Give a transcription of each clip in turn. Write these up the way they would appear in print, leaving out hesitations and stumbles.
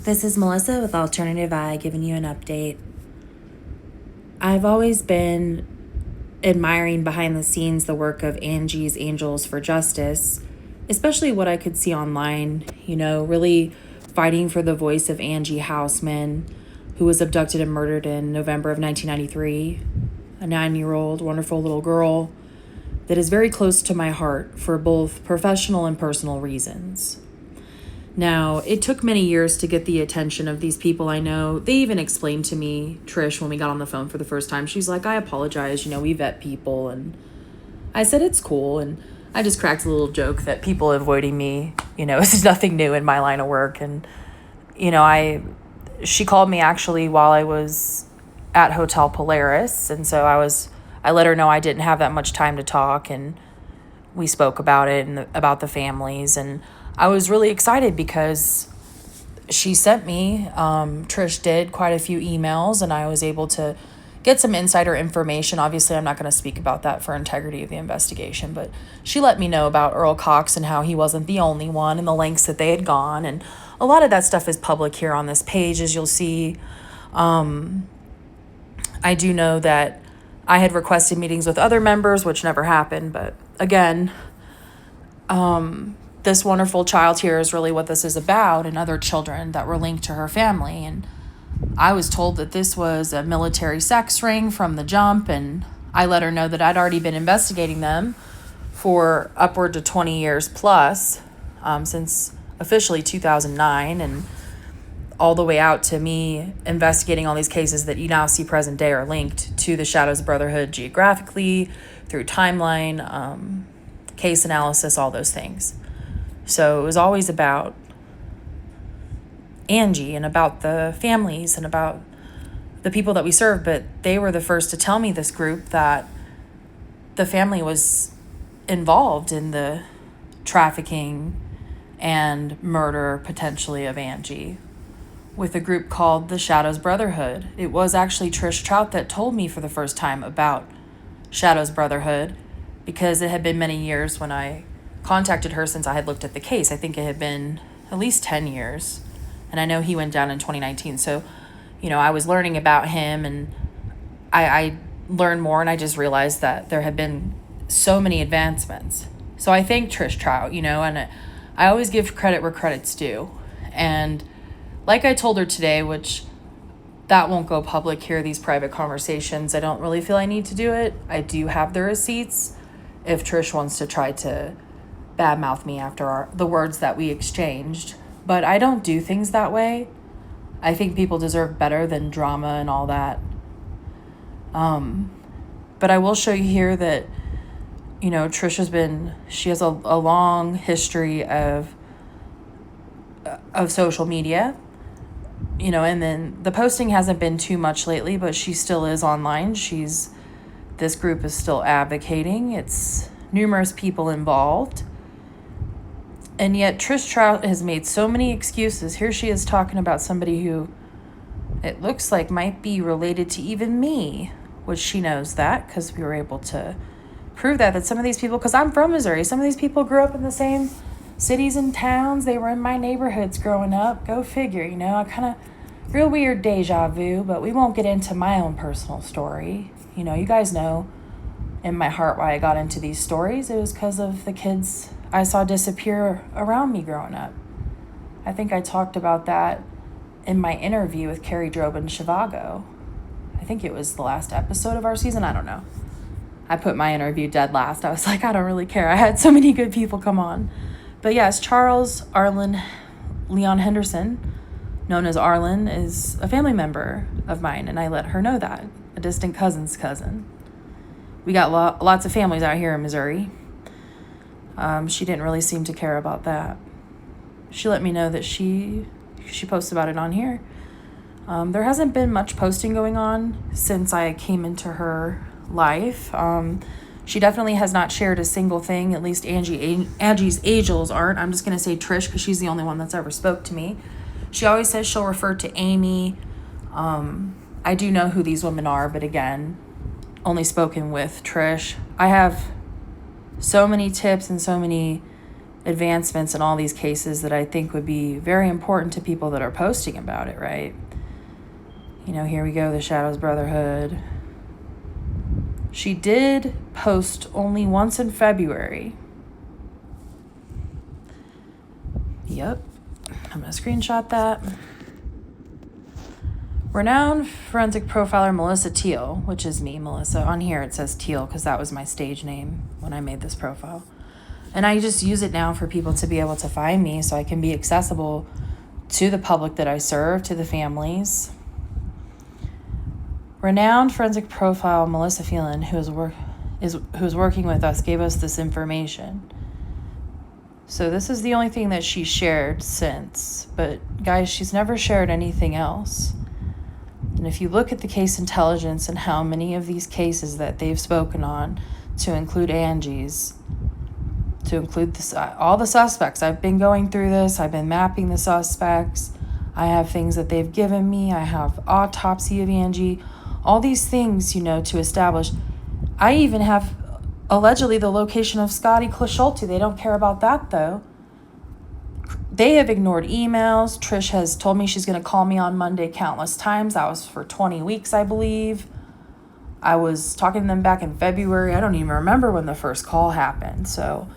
This is Melissa with Alternative Eye giving you an update. I've always been admiring behind the scenes the work of Angie's Angels for Justice, especially what I could see online, really fighting for the voice of Angie Houseman, who was abducted and murdered in November of 1993, a 9-year-old wonderful little girl that is very close to my heart for both professional and personal reasons. Now, it took many years to get the attention of these people I know. They even explained to me, Trish, when we got on the phone for the first time, she's like, I apologize, we vet people. And I said, it's cool. And I just cracked a little joke that people avoiding me, is nothing new in my line of work. And, she called me actually while I was at Hotel Polaris. And so I let her know I didn't have that much time to talk. And we spoke about it and about the families. And I was really excited because she sent me, Trish did, quite a few emails, and I was able to get some insider information. Obviously, I'm not going to speak about that for integrity of the investigation, but she let me know about Earl Cox and how he wasn't the only one and the lengths that they had gone. And a lot of that stuff is public here on this page, as you'll see. I do know that I had requested meetings with other members, which never happened, but again, this wonderful child here is really what this is about, and other children that were linked to her family. And I was told that this was a military sex ring from the jump, and I let her know that I'd already been investigating them for upward to 20 years plus, since officially 2009, and all the way out to me investigating all these cases that you now see present day are linked to the Shadows Brotherhood geographically, through timeline, case analysis, all those things. So it was always about Angie and about the families and about the people that we serve, but they were the first to tell me, this group, that the family was involved in the trafficking and murder, potentially, of Angie, with a group called the Shadows Brotherhood. It was actually Trish Trout that told me for the first time about Shadows Brotherhood, because it had been many years when I contacted her since I had looked at the case. I think it had been at least 10 years. And I know he went down in 2019. So, I was learning about him, and I learned more, and I just realized that there had been so many advancements. So I thank Trish Trout, and I always give credit where credit's due. And like I told her today, which that won't go public here, these private conversations, I don't really feel I need to do it. I do have the receipts if Trish wants to try to badmouth me after the words that we exchanged. But I don't do things that way. I think people deserve better than drama and all that. But I will show you here that, Trish she has a long history of social media, and then the posting hasn't been too much lately, but she still is online. This group is still advocating. It's numerous people involved. And yet Trish Trout has made so many excuses. Here she is talking about somebody who it looks like might be related to even me, which she knows that because we were able to prove that some of these people, because I'm from Missouri, some of these people grew up in the same cities and towns. They were in my neighborhoods growing up. Go figure, I kind of real weird deja vu, but we won't get into my own personal story. You guys know in my heart why I got into these stories. It was because of the kids I saw disappear around me growing up. I think I talked about that in my interview with Carrie Drobe in Chicago. I think it was the last episode of our season. I don't know. I put my interview dead last. I was like, I don't really care. I had so many good people come on. But yes, Charles Arlen Leon Henderson, known as Arlen, is a family member of mine, and I let her know that. A distant cousin's cousin. We got lots of families out here in Missouri. She didn't really seem to care about that. She let me know that she posts about it on here. There hasn't been much posting going on since I came into her life. She definitely has not shared a single thing. At least Angie's Angels aren't. I'm just going to say Trish because she's the only one that's ever spoke to me. She always says she'll refer to Amy. I do know who these women are, but again, only spoken with Trish. I have so many tips and so many advancements in all these cases that I think would be very important to people that are posting about it, right? You know, here we go, the Shadows Brotherhood. She did post only once in February. Yep, I'm going to screenshot that. Renowned forensic profiler Melissa Teal, which is me, Melissa. On here it says Teal because that was my stage name when I made this profile. And I just use it now for people to be able to find me so I can be accessible to the public that I serve, to the families. Renowned forensic profile Melissa Phelan, who's working with us, gave us this information. So this is the only thing that she shared since. But guys, she's never shared anything else. And if you look at the case intelligence and how many of these cases that they've spoken on, to include Angie's, to include this, all the suspects, I've been going through this, I've been mapping the suspects, I have things that they've given me, I have autopsy of Angie, all these things, you know, to establish. I even have allegedly the location of Scotty Clisholti. They don't care about that though. They have ignored emails. Trish has told me she's going to call me on Monday countless times. That was for 20 weeks, I believe. I was talking to them back in February. I don't even remember when the first call happened. So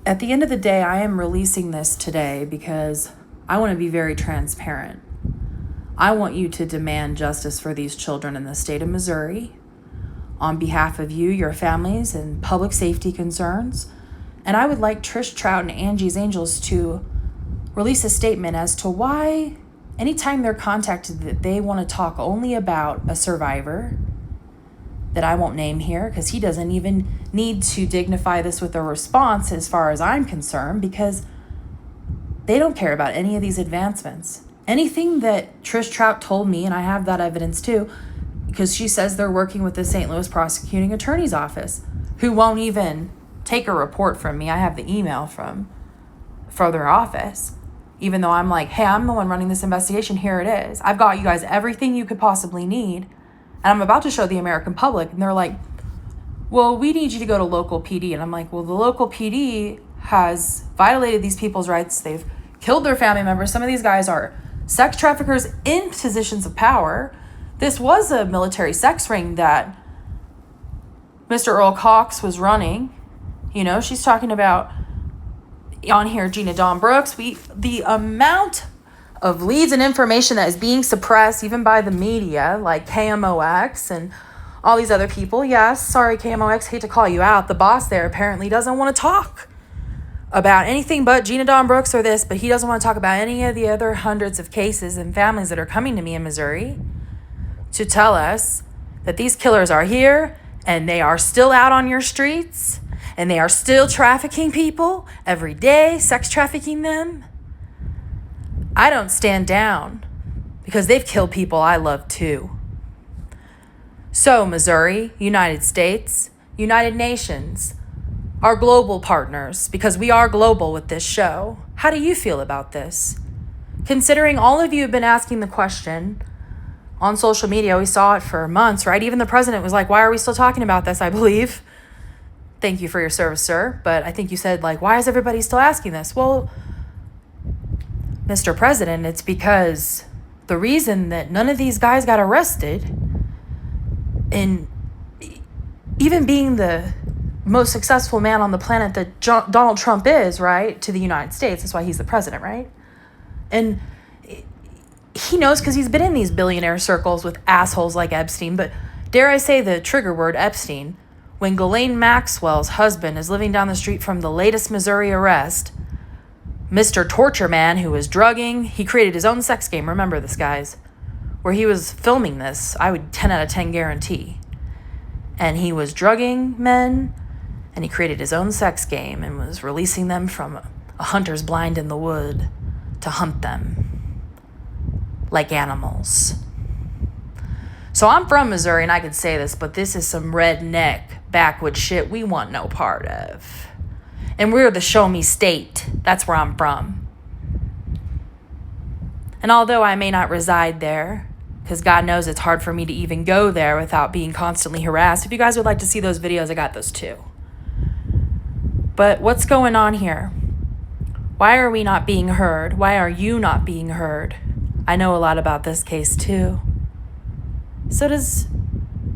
at the end of the day, I am releasing this today because I want to be very transparent. I want you to demand justice for these children in the state of Missouri on behalf of you, your families, and public safety concerns. And I would like Trish Trout and Angie's Angels to release a statement as to why anytime they're contacted that they want to talk only about a survivor that I won't name here because he doesn't even need to dignify this with a response as far as I'm concerned, because they don't care about any of these advancements. Anything that Trish Trout told me, and I have that evidence too, because she says they're working with the St. Louis Prosecuting Attorney's Office, who won't even take a report from me. I have the email from their office, even though I'm like, hey, I'm the one running this investigation. Here it is. I've got you guys everything you could possibly need, and I'm about to show the American public. And they're like, well, we need you to go to local PD. And I'm like, well, the local PD has violated these people's rights. They've killed their family members. Some of these guys are sex traffickers in positions of power. This was a military sex ring that Mr. Earl Cox was running. You know, she's talking about on here, Gina Dawn Brooks. The amount of leads and information that is being suppressed, even by the media, like KMOX and all these other people. Yes, sorry, KMOX, hate to call you out. The boss there apparently doesn't want to talk about anything but Gina Dawn Brooks or this, but he doesn't want to talk about any of the other hundreds of cases and families that are coming to me in Missouri to tell us that these killers are here and they are still out on your streets and they are still trafficking people every day, sex trafficking them. I don't stand down because they've killed people I love too. So Missouri, United States, United Nations, our global partners, because we are global with this show, how do you feel about this? Considering all of you have been asking the question on social media, we saw it for months, right? Even the president was like, why are we still talking about this, I believe? Thank you for your service, sir. But I think you said, like, why is everybody still asking this? Well, Mr. President, it's because the reason that none of these guys got arrested, and even being the most successful man on the planet that Donald Trump is, right, to the United States, that's why he's the president, right? And he knows because he's been in these billionaire circles with assholes like Epstein, but dare I say the trigger word, Epstein, when Ghislaine Maxwell's husband is living down the street from the latest Missouri arrest, Mr. Torture Man, who was drugging, he created his own sex game. Remember this, guys, where he was filming this. I would 10 out of 10 guarantee. And he was drugging men, and he created his own sex game and was releasing them from a hunter's blind in the wood to hunt them like animals. So I'm from Missouri, and I could say this, but this is some redneck backwoods shit we want no part of. And we're the show me state. That's where I'm from. And although I may not reside there, because God knows it's hard for me to even go there without being constantly harassed. If you guys would like to see those videos, I got those too. But what's going on here? Why are we not being heard? Why are you not being heard? I know a lot about this case too. So does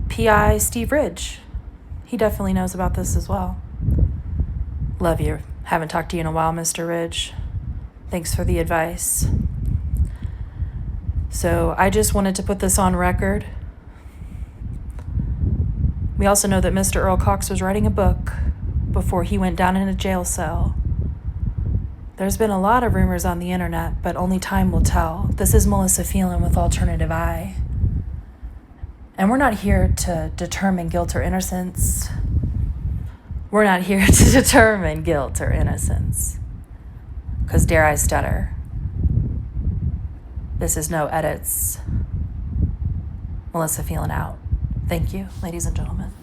PI Steve Ridge. He definitely knows about this as well. Love you. Haven't talked to you in a while, Mr. Ridge. Thanks for the advice. So I just wanted to put this on record. We also know that Mr. Earl Cox was writing a book before he went down in a jail cell. There's been a lot of rumors on the internet, but only time will tell. This is Melissa Phelan with Alternative Eye. And we're not here to determine guilt or innocence. We're not here to determine guilt or innocence. Because dare I stutter, this is no edits. Melissa Phelan out. Thank you, ladies and gentlemen.